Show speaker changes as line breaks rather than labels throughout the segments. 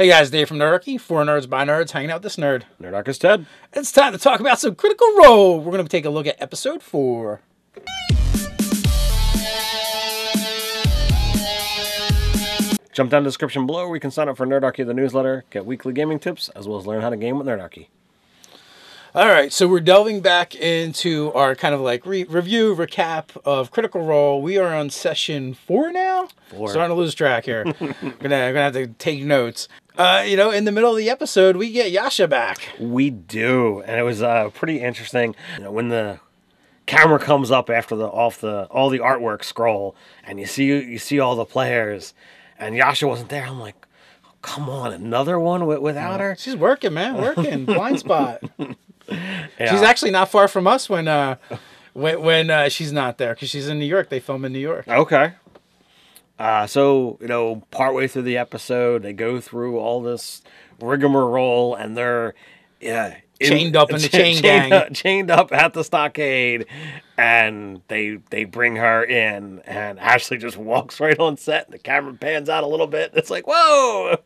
Hey guys, Dave from Nerdarchy, for nerds by nerds, hanging out with this nerd.
Nerdarchy's Ted.
It's time to talk about some Critical Role. We're going to take a look at episode 4.
Jump down to the description below where you can sign up for Nerdarchy, the newsletter, get weekly gaming tips, as well as learn how to game with Nerdarchy.
Alright, so we're delving back into our kind of like review, recap of Critical Role. We are on session 4 now?
4. Starting
to lose track here. gonna have to take notes. In the middle of the episode, we get Yasha back.
We do, and it was pretty interesting. When the camera comes up after all the artwork scroll, and you see all the players, and Yasha wasn't there. I'm like, oh, come on, another one without her?
She's working, man, working. Blind spot.
Yeah.
She's actually not far from us when she's not there, because she's in New York. They film in New York.
Okay. So, partway through the episode, they go through all this rigmarole, and they're
chained up in the chain gang.
Chained up at the stockade, and they bring her in, and Ashley just walks right on set, and the camera pans out a little bit. It's like, whoa!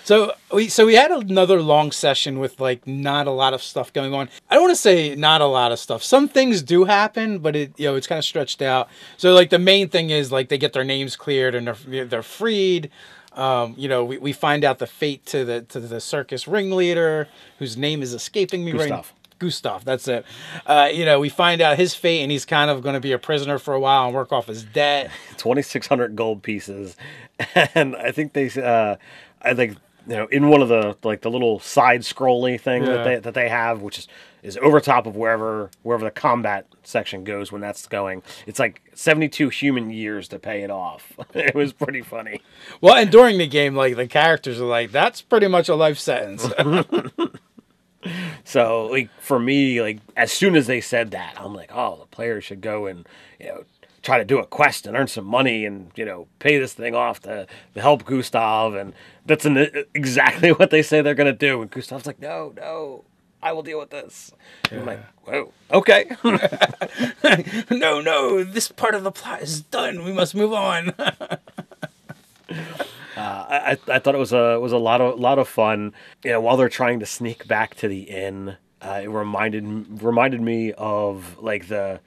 So we had another long session with like not a lot of stuff going on. I don't want to say not a lot of stuff. Some things do happen, but it's kind of stretched out. So like the main thing is like they get their names cleared and they're freed. We find out the fate to the circus ringleader, whose name is escaping me right now. Gustav, that's it. We find out his fate, and he's kind of going to be a prisoner for a while and work off his debt. 2,600
gold pieces, and I think in one of the the little side scrolly thing that they have, which is over top of wherever the combat section goes when that's going. It's like 72 human years to pay it off. It was pretty funny.
Well, and during the game, like the characters are like, that's pretty much a life sentence.
So, like, for me, like, as soon as they said that, I'm like, oh, the players should go and, try to do a quest and earn some money and, pay this thing off to help Gustav. And that's exactly what they say they're going to do. And Gustav's like, no, I will deal with this. Yeah. I'm like, whoa, okay.
No, this part of the plot is done. We must move on.
I thought it was a lot of fun. While they're trying to sneak back to the inn, it reminded me of like the,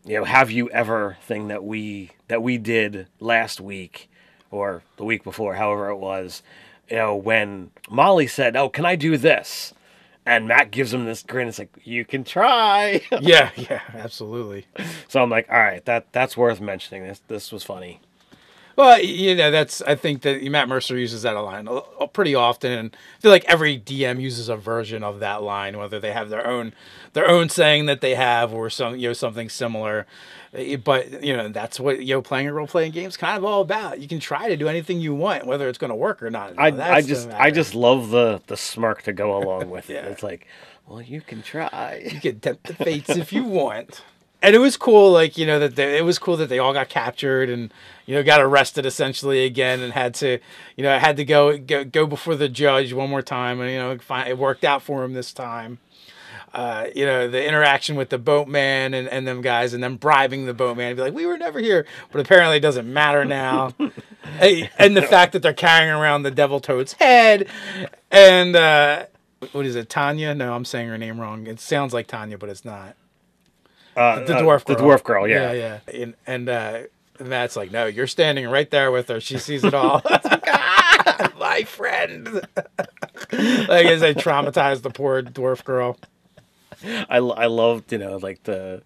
have you ever thing that we did last week or the week before, however it was. When Molly said, "Oh, can I do this?" And Matt gives him this grin. It's like, you can try.
Yeah, absolutely.
So I'm like, all right, that's worth mentioning. This was funny.
Well, I think that Matt Mercer uses that line pretty often, and I feel like every DM uses a version of that line, whether they have their own saying that they have or something similar. But that's what playing a role-playing game is kind of all about. You can try to do anything you want, whether it's going to work or not.
I just love the smirk to go along with it. It's like, well, you can try.
You can tempt the fates if you want. And it was cool, it was cool that they all got captured and got arrested essentially again, and had to go before the judge one more time, and it worked out for him this time. The interaction with the boatman and them guys, and them bribing the boatman to be like, we were never here, but apparently it doesn't matter now. And the fact that they're carrying around the devil toad's head, and what is it, Tanya? No, I'm saying her name wrong. It sounds like Tanya, but it's not. The dwarf girl.
The dwarf girl, yeah.
Yeah. And Matt's like, no, you're standing right there with her. She sees it all. My friend. Like, as they traumatize the poor dwarf girl.
I loved, the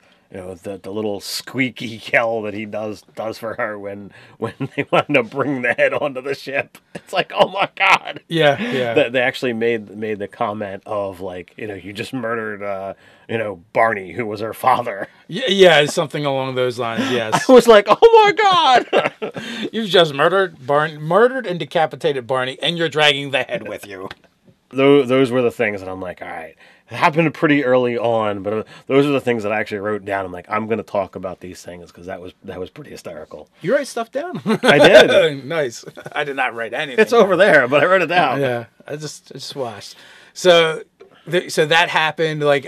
little squeaky yell that he does for her when they wanted to bring the head onto the ship. It's like, oh my god.
Yeah.
They actually made the comment of like, you just murdered Barney, who was her father.
Yeah, something along those lines. Yes.
I was like, oh my god.
You've just murdered and decapitated Barney, and you're dragging the head with you.
Those were the things that I'm like, all right. It happened pretty early on, but those are the things that I actually wrote down. I'm like, I'm going to talk about these things because that was pretty hysterical.
You write stuff down?
I did.
Nice. I did not write anything.
It's over there, but I wrote it down.
Yeah, I just watched. So So that happened. Like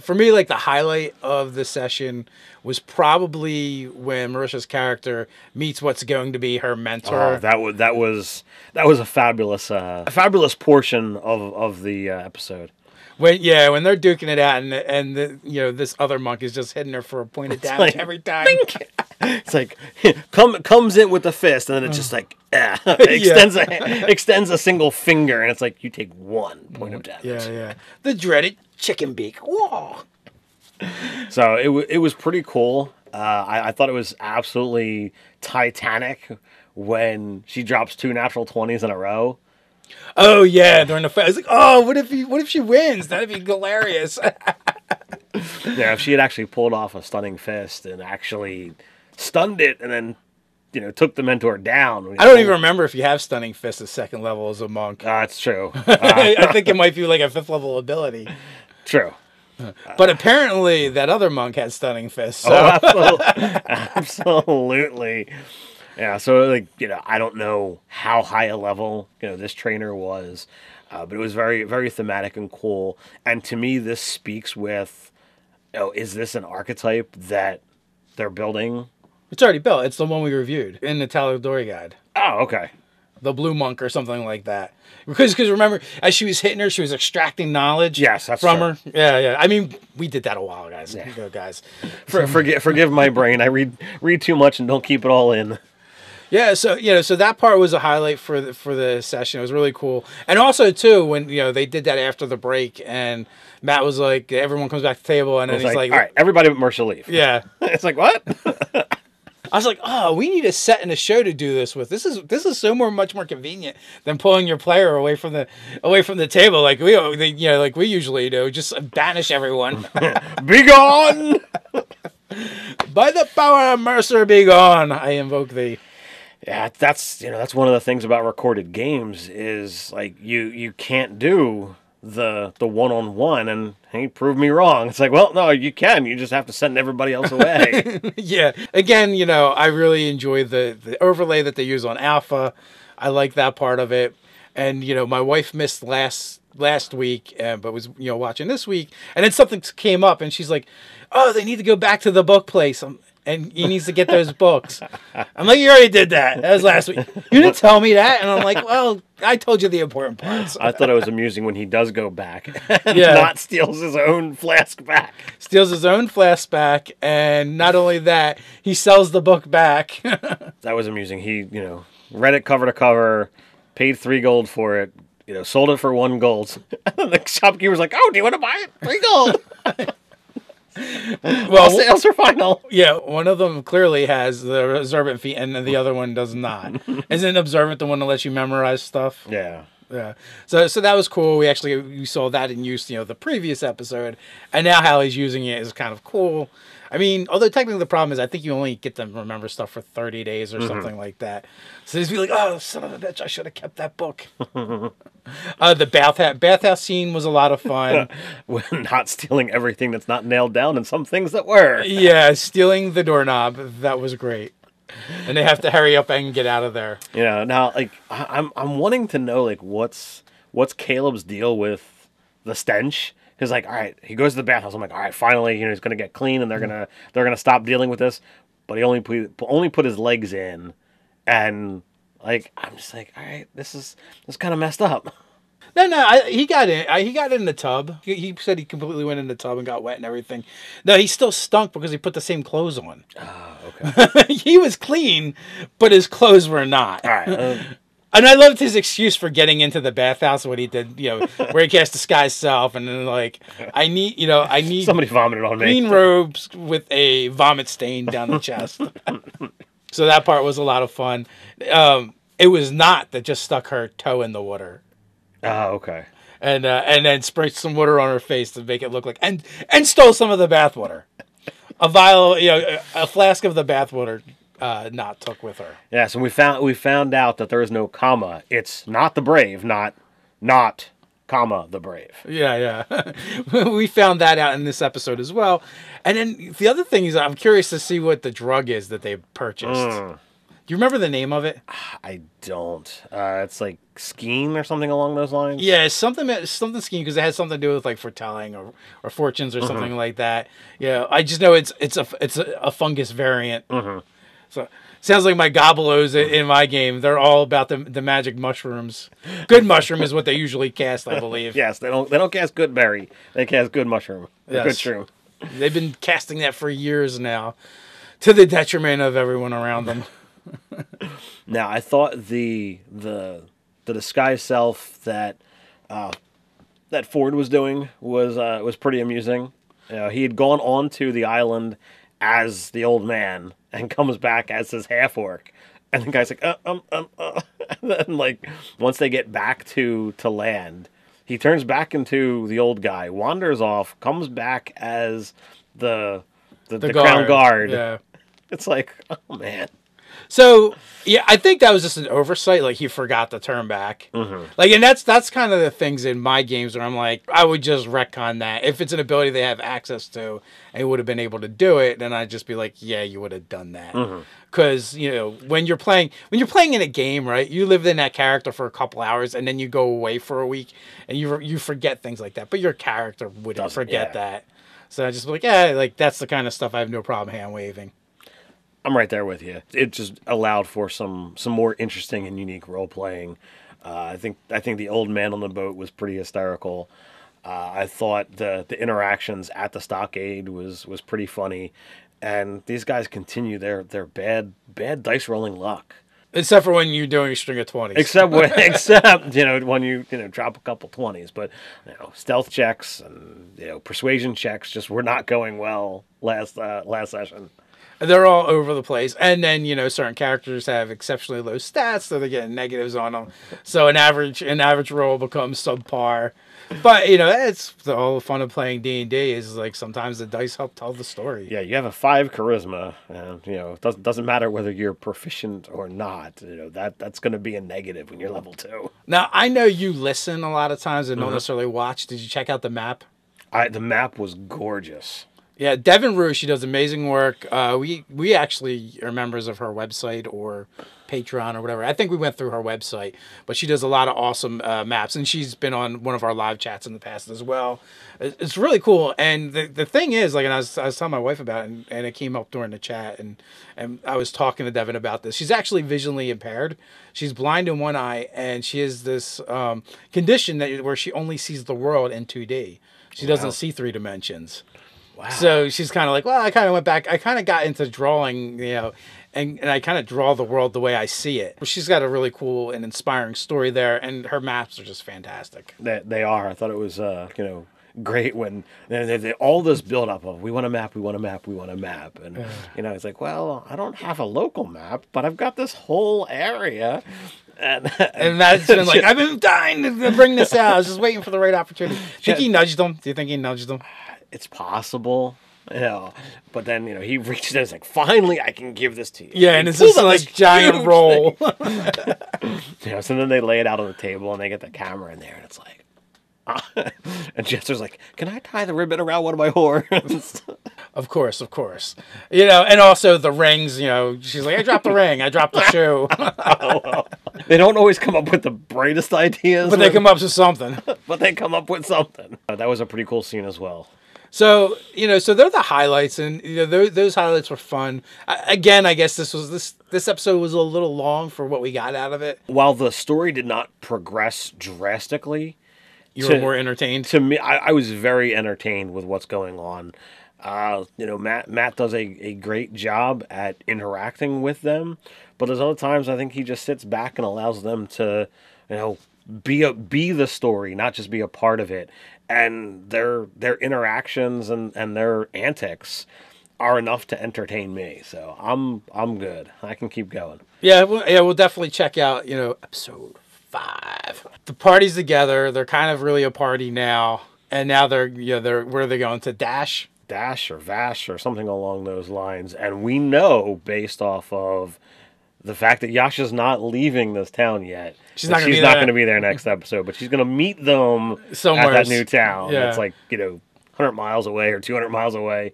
for me, like the highlight of the session was probably when Marisha's character meets what's going to be her mentor.
Oh, that was a fabulous portion of the episode.
When they're duking it out, and this other monk is just hitting her for a point of damage every time.
It's like comes in with the fist, and then it's just like extends a single finger, and it's like you take 1 point of damage.
Yeah. The dreaded chicken beak. Whoa.
So it was pretty cool. I thought it was absolutely titanic when she drops 2 natural 20s in a row.
Oh yeah, during the fight, I was like, oh, what if she wins? That'd be hilarious.
Yeah, if she had actually pulled off a stunning fist and actually stunned it, and then took the mentor down.
I don't even remember if you have stunning fist at 2nd level as a monk.
That's true.
I think it might be like a 5th level ability.
True.
But apparently that other monk had stunning fist. So.
Oh, absolutely. Yeah, so I don't know how high a level this trainer was, but it was very, very thematic and cool. And to me, this speaks with, is this an archetype that they're building?
It's already built. It's the one we reviewed in the Taliesin guide.
Oh, okay.
The blue monk or something like that. Because remember, as she was hitting her, she was extracting knowledge from her. Yeah. I mean, we did that a while, guys. Yeah. Go, guys.
Forgive my brain. I read too much and don't keep it all in.
Yeah, so so that part was a highlight for the session. It was really cool, and also too when they did that after the break, and Matt was like, everyone comes back to the table, and then he's like,
all right, everybody but Mercer leave.
Yeah,
it's like what?
I was like, oh, we need a set and a show to do this with. This is so much more convenient than pulling your player away from the table like we usually do. Just banish everyone.
Be gone.
By the power of Mercer, be gone. I invoke thee.
Yeah, that's one of the things about recorded games is like you can't do the one-on-one, and hey, prove me wrong. It's like, well, no, you can. You just have to send everybody else away.
Yeah. Again, I really enjoy the overlay that they use on Alpha. I like that part of it. And my wife missed last week, but was watching this week, and then something came up, and she's like, "Oh, they need to go back to the book place." And he needs to get those books. I'm like, you already did that. That was last week. You didn't tell me that. And I'm like, well, I told you the important parts.
I thought it was amusing when he does go back. Nott steals his own flask back.
Steals his own flask back. And not only that, he sells the book back.
That was amusing. He, read it cover to cover, paid 3 gold for it, sold it for 1 gold. The shopkeeper's like, oh, do you want to buy it? 3 gold. Well, sales are final.
Yeah, one of them clearly has the observant feat, and the other one does not. Isn't observant the one that lets you memorize stuff?
Yeah.
So that was cool. We saw that in use, the previous episode, and now how he's using it is kind of cool. I mean, although technically the problem is I think you only get to remember stuff for 30 days or something like that. So he's be like, oh, son of a bitch, I should have kept that book. The bathhouse scene was a lot of fun.
When not stealing everything that's not nailed down and some things that were.
Yeah, stealing the doorknob. That was great. And they have to hurry up and get out of there.
Now, I'm wanting to know, what's Caleb's deal with the stench? He's like, all right, he goes to the bathhouse. I'm like, all right, finally, he's gonna get clean, and they're gonna stop dealing with this. But he only put his legs in, and I'm just like, all right, this is kind of messed up.
No, he got in. He got in the tub. He said he completely went in the tub and got wet and everything. No, he still stunk because he put the same clothes on.
Oh, okay.
He was clean, but his clothes were not.
All right.
And I loved his excuse for getting into the bathhouse, what he did, where he cast disguise self, and then I need
somebody vomited on me.
Green robes with a vomit stain down the chest. So that part was a lot of fun. It was Nott that just stuck her toe in the water.
Oh, okay.
And then sprayed some water on her face to make it look like, and stole some of the bathwater. A vial, a flask of the bathwater. Nott took with her.
Yeah, so we found out that there is no comma. It's not the brave, not comma the brave.
Yeah. We found that out in this episode as well. And then the other thing is, I'm curious to see what the drug is that they purchased. you remember the name of it?
I don't. It's like skiing or something along those lines.
Yeah, it's something skiing because it has something to do with like foretelling or fortunes or something like that. Yeah, I just know it's a fungus variant. So sounds like my Goblins in my game. They're all about the magic mushrooms. Good mushroom is what they usually cast, I believe.
Yes, they don't cast good berry. They cast good mushroom. Yes. Good shroom.
They've been casting that for years now, to the detriment of everyone around them.
Now, I thought the disguise self that Fjord was doing was pretty amusing. He had gone onto the island as the old man and comes back as his half-orc. And the guy's like, And then, like, once they get back to land, he turns back into the old guy, wanders off, comes back as the crown guard.
Yeah.
It's like, oh, man.
So, yeah, I think that was just an oversight. Like, he forgot to turn back. Like, and that's kind of the things in my games where I'm like, I would just retcon that. If it's an ability they have access to and would have been able to do it, then I'd just be like, yeah, you would have done that. Because, when you're playing in a game, right, you live in that character for a couple hours and then you go away for a week and you forget things like that. But your character wouldn't forget that. So I just be like, yeah, like, that's the kind of stuff I have no problem hand-waving.
I'm right there with you. It just allowed for some more interesting and unique role playing. I think the old man on the boat was pretty hysterical. I thought the interactions at the stockade was pretty funny, and these guys continue their bad dice rolling luck.
Except for when you're doing a string of 20s.
Except when you drop a couple 20s, but stealth checks and persuasion checks just were not going well last session.
They're all over the place. And then, certain characters have exceptionally low stats, so they're getting negatives on them. So an average roll becomes subpar. But, it's all the fun of playing D&D is, like, sometimes the dice help tell the story.
Yeah, you have a 5 charisma, and, it doesn't matter whether you're proficient or not. That's going to be a negative when you're level 2.
Now, I know you listen a lot of times and don't necessarily watch. Did you check out the map?
The map was gorgeous.
Yeah, Devin Rue, she does amazing work. We actually are members of her website or Patron or whatever. I think we went through her website, but she does a lot of awesome maps, and she's been on one of our live chats in the past as well. It's really cool, and the thing is, like, and I was telling my wife about it, and it came up during the chat, and I was talking to Devin about this. She's actually visually impaired. She's blind in one eye, and she has this condition where she only sees the world in 2D. She doesn't see 3 dimensions. Wow. So she's kind of like, well, I kind of went back. I kind of got into drawing, and I kind of draw the world the way I see it. She's got a really cool and inspiring story there, and her maps are just fantastic.
They are. I thought it was, great when they all this build up of we want a map, we want a map, we want a map, and it's like, well, I don't have a local map, but I've got this whole area. And
that's been like, I've been dying to bring this out. I was just waiting for the right opportunity. Do you think he nudged them? Do you think he nudged them?
It's possible, but then, he reaches out and is like, finally, I can give this to you.
Yeah, and it's just like giant roll.
So then they lay it out on the table and they get the camera in there and it's like, and Jester's like, can I tie the ribbon around one of my horns?
Of course. And also the rings, she's like, I dropped the ring, I dropped the shoe.
They don't always come up with the brightest ideas.
But they come up with something.
That was a pretty cool scene as well.
So, so they're the highlights, and, those highlights were fun. Again, I guess this episode was a little long for what we got out of it.
While the story did not progress drastically,
you were more entertained?
To me, I was very entertained with what's going on. Matt does a great job at interacting with them, but there's other times I think he just sits back and allows them to, be the story, not just be a part of it. And their interactions and their antics are enough to entertain me. So I'm good. I can keep going.
Yeah, we'll definitely check out, episode 5. The party's together. They're kind of really a party now. And now they're where are they going? To Dash
or Vash or something along those lines. And we know, based off of the fact that Yasha's not leaving this town yet, she's not going to be there next episode, but she's going to meet them somewhere at that new town. Yeah. It's like, 100 miles away or 200 miles away.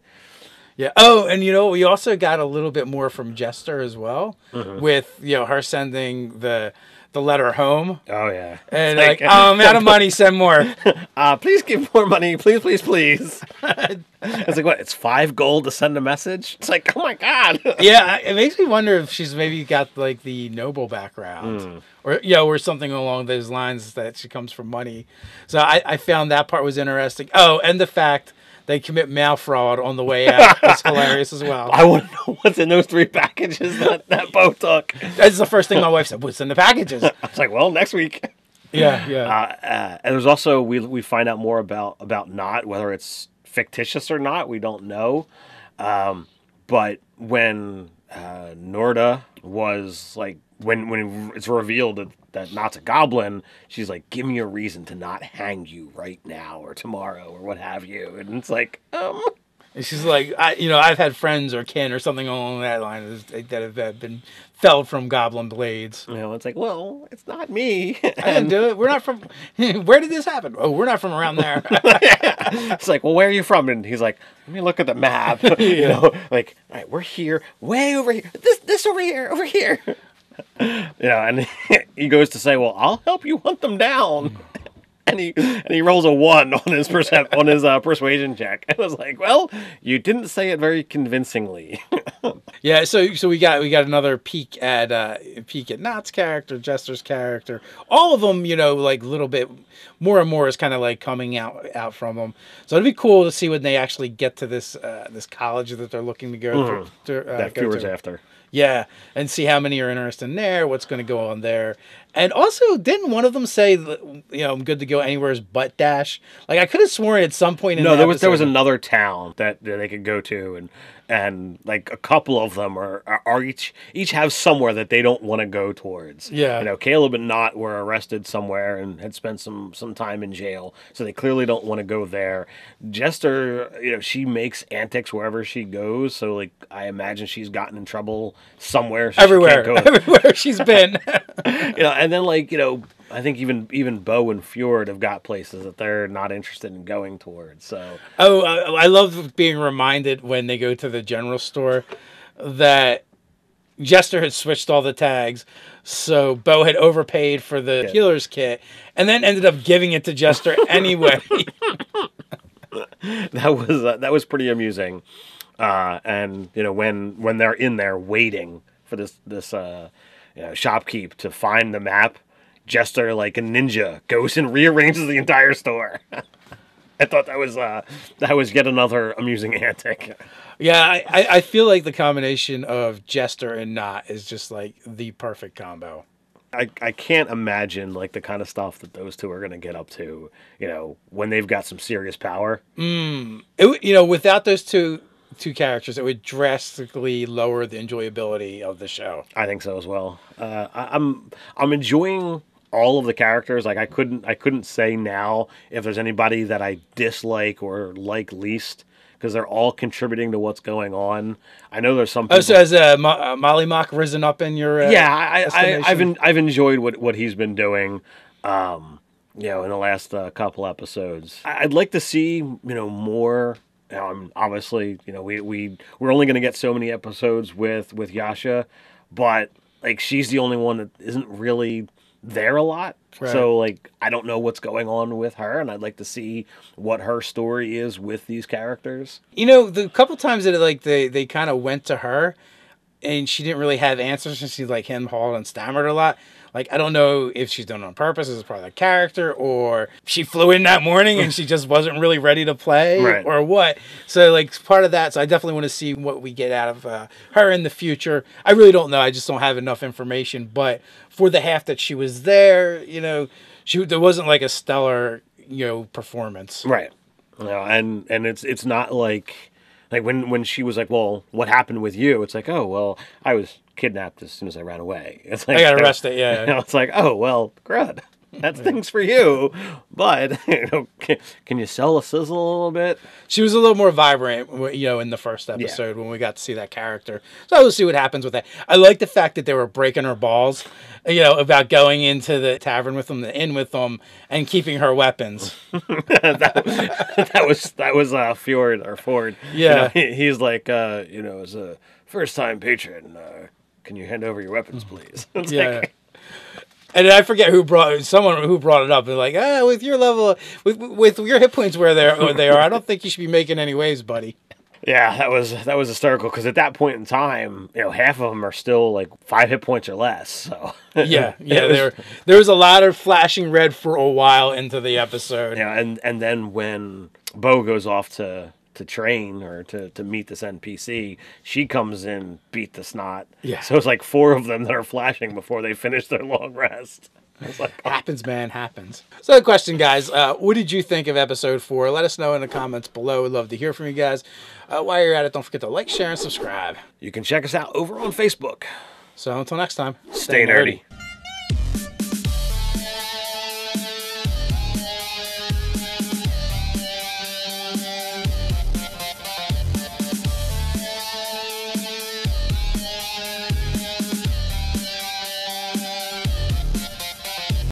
Yeah. Oh, and we also got a little bit more from Jester as well, with her sending the letter home.
Oh yeah.
And like, I'm out of money. Send more.
Please give more money, please, please, please. It's like, what? It's 5 gold to send a message. It's like, oh my god.
Yeah, it makes me wonder if she's maybe got like the noble background, or something along those lines, that she comes from money. So I found that part was interesting. Oh, and the fact they commit mail fraud on the way out is hilarious as well.
I want to know what's in those 3 packages that Beau took.
That's the first thing my wife said. What's in the packages?
I was like, well, next week.
Yeah.
And there's also we find out more about Nott, whether it's fictitious or not, we don't know. But when Norda was like, when it's revealed that Nott's a goblin, she's like, give me a reason to not hang you right now or tomorrow or what have you. And it's like,
And she's like, I've had friends or kin or something along that line that have been felled from goblin blades.
It's like, well, it's not me.
I didn't do it. We're not from. Where did this happen? Oh, we're not from around there.
It's like, well, where are you from? And he's like, let me look at the map. Like, all right, we're here, way over here. This over here. And he goes to say, well, I'll help you hunt them down. And he rolls a 1 on his persuasion check. I was like, well, you didn't say it very convincingly.
Yeah, so we got another peek at Nott's character, Jester's character. All of them, like a little bit more and more is kind of like coming out from them. So it'd be cool to see when they actually get to this college that they're looking to go through.
That Fjord's after.
Yeah, and see how many are interested in there, what's going to go on there. And also, didn't one of them say, I'm good to go anywhere but Dash? Like, I could have sworn at some point in the
episode, there was another town that they could go to, and like a couple of them are each have somewhere that they don't want to go towards.
Yeah.
Caleb and Nott were arrested somewhere and had spent some time in jail, so they clearly don't want to go there. Jester, she makes antics wherever she goes, so like I imagine she's gotten in trouble somewhere. So
everywhere, everywhere she's been.
And then like I think even Beau and Fjord have got places that they're not interested in going towards. So
I love being reminded when they go to the general store that Jester had switched all the tags, so Beau had overpaid for the healer's kit, and then ended up giving it to Jester anyway.
That was pretty amusing, and when they're in there waiting for this shopkeep to find the map, Jester, like a ninja, goes and rearranges the entire store. I thought that was yet another amusing antic.
Yeah, I feel like the combination of Jester and Nott is just like the perfect combo.
I can't imagine like the kind of stuff that those two are going to get up to, when they've got some serious power.
Without those two characters, it would drastically lower the enjoyability of the show.
I think so as well. I'm enjoying all of the characters. Like I couldn't say now if there's anybody that I dislike or like least, because they're all contributing to what's going on. I know there's some people...
so has Mollymauk risen up in your
I've enjoyed what he's been doing in the last couple episodes. I'd like to see more. Obviously we're only going to get so many episodes with Yasha, but like she's the only one that isn't really there a lot. Right. So like I don't know what's going on with her, and I'd like to see what her story is with these characters.
The couple times that they kind of went to her and she didn't really have answers, and she like hemmed and stammered a lot. Like, I don't know if she's done it on purpose as part of the character, or she flew in that morning and she just wasn't really ready to play, right, or what. So, like, part of that. So I definitely want to see what we get out of her in the future. I really don't know. I just don't have enough information. But for the half that she was there, there wasn't like a stellar, performance.
Right. And it's not like when she was like, well, what happened with you? It's like, oh, well, I was kidnapped as soon as I ran away. It's like
I got arrested, yeah.
It's like, oh, well, good. That's things for you. But, can you sell a sizzle a little bit?
She was a little more vibrant, in the first episode when we got to see that character. So we'll see what happens with that. I like the fact that they were breaking her balls, about going into the tavern with them, the inn with them, and keeping her weapons.
that was Fjord or Ford.
Yeah.
He's like, as a first-time patron, can you hand over your weapons, please?
Yeah. And I forget someone who brought it up. They're like, with your level, with your hit points where they are, I don't think you should be making any waves, buddy.
Yeah, that was hysterical because at that point in time, half of them are still like 5 hit points or less. So
yeah, there was a lot of flashing red for a while into the episode.
Yeah, and then when Beau goes off to train or to meet this NPC, she comes in, beat the snot.
Yeah.
So it's like 4 of them that are flashing before they finish their long rest. It's like,
happens, man, happens. So the question, guys, what did you think of episode 4? Let us know in the comments below. We'd love to hear from you guys. While you're at it, don't forget to like, share, and subscribe.
You can check us out over on Facebook.
So until next time,
stay nerdy.